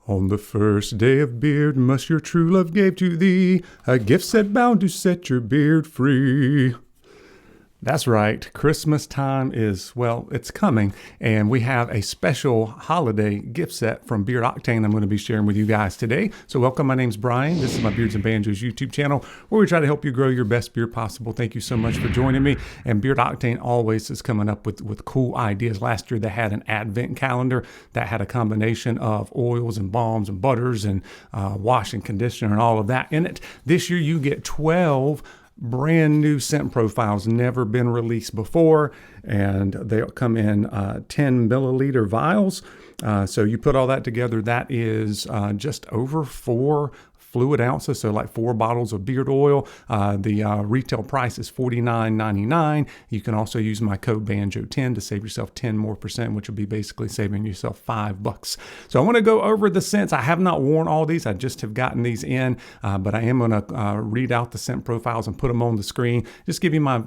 On the first day of Beardmas, your true love gave to thee a gift set bound to set your beard free. That's right. Christmas time is, well, it's coming, and we have a special holiday gift set from Beard Octane I'm going to be sharing with you guys today. So welcome. My name's Brian. This is my Beards and Banjos YouTube channel where we try to help you grow your best beard possible. Thank you so much for joining me. And Beard Octane always is coming up with cool ideas. Last year they had an advent calendar that had a combination of oils and balms and butters and wash and conditioner and all of that in it. This year you get 12 brand new scent profiles, never been released before, and they come in 10 milliliter vials. So you put all that together, that is just over 4 fluid ounces, so like 4 bottles of beard oil. The retail price is $49.99. You can also use my code BANJO10 to save yourself 10% more, which will be basically saving yourself $5. So I want to go over the scents. I have not worn all these. I just have gotten these in, but I am going to read out the scent profiles and put them on the screen. Just give you my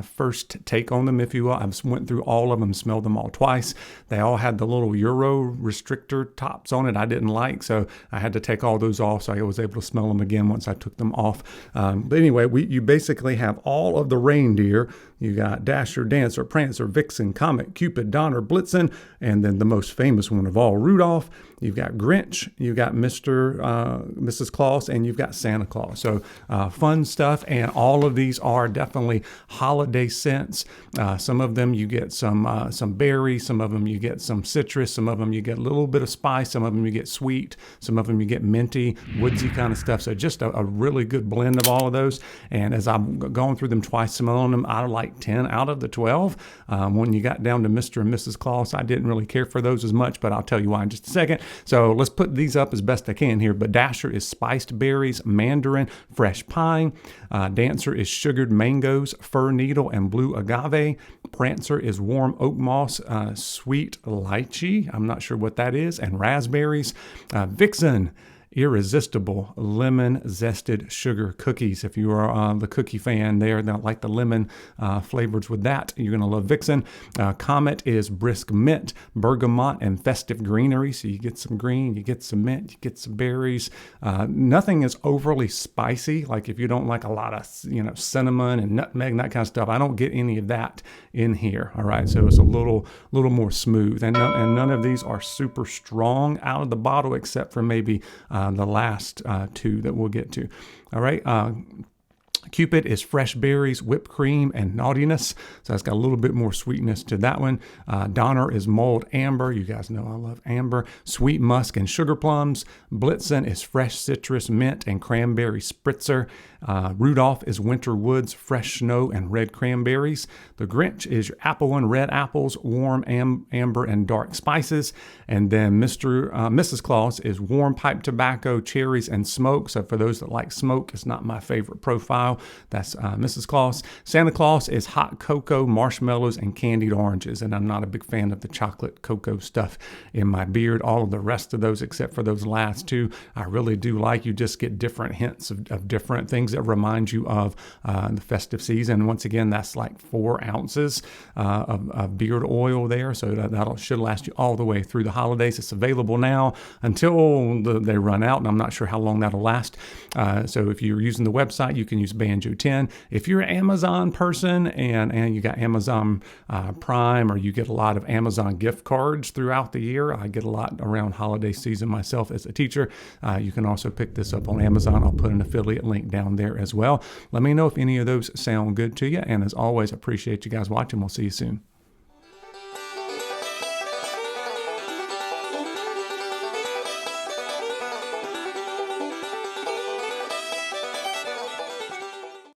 first take on them, if you will. I've went through all of them, smelled them all twice. They all had the little Euro restrictor tops on it I didn't like, so I had to take all those off, so I was able to smell them again once I took them off. But anyway, you basically have all of the reindeer. You got Dasher, Dancer, Prancer, Vixen, Comet, Cupid, Donner, Blitzen, and then the most famous one of all, Rudolph. You've got Grinch, you've got Mrs. Claus, and you've got Santa Claus. So fun stuff, and all of these are definitely holiday scents. Some of them you get some berry, some of them you get some citrus, some of them you get a little bit of spice, some of them you get sweet, some of them you get minty, woodsy kind of stuff. So just a really good blend of all of those. And as I've gone through them twice, smelling them, I like 10 out of the 12. When you got down to Mr. and Mrs. Claus, I didn't really care for those as much, but I'll tell you why in just a second. So let's put these up as best I can here. But Dasher is spiced berries, mandarin, fresh pine. Dancer is sugared mangoes, fir needle, and blue agave. Prancer is warm oak moss, sweet lychee. I'm not sure what that is, and raspberries. Vixen, irresistible lemon zested sugar cookies. If you are the cookie fan there, like the lemon flavors with that, you're going to love Vixen. Comet is brisk mint, bergamot, and festive greenery. So you get some green, you get some mint, you get some berries. Nothing is overly spicy. Like if you don't like a lot of cinnamon and nutmeg and that kind of stuff, I don't get any of that in here. All right, so it's a little more smooth, and none of these are super strong out of the bottle, except for maybe the last 2 that we'll get to. All right. Cupid is fresh berries, whipped cream, and naughtiness. So it's got a little bit more sweetness to that one. Donner is mulled amber. You guys know I love amber. Sweet musk and sugar plums. Blitzen is fresh citrus, mint, and cranberry spritzer. Rudolph is winter woods, fresh snow, and red cranberries. The Grinch is your apple and red apples, warm amber, and dark spices. And then Mrs. Claus is warm pipe tobacco, cherries, and smoke. So for those that like smoke, it's not my favorite profile. That's Mrs. Claus. Santa Claus is hot cocoa, marshmallows, and candied oranges. And I'm not a big fan of the chocolate cocoa stuff in my beard. All of the rest of those, except for those last 2, I really do like. You just get different hints of different things that remind you of the festive season. Once again, that's like 4 ounces of beard oil there. So that should last you all the way through the holidays. It's available now until they run out, and I'm not sure how long that'll last. So if you're using the website, you can use BANJO10. If you're an Amazon person and you got Amazon Prime, or you get a lot of Amazon gift cards throughout the year, I get a lot around holiday season myself as a teacher. You can also pick this up on Amazon. I'll put an affiliate link down there as well. Let me know if any of those sound good to you. And as always, appreciate you guys watching. We'll see you soon.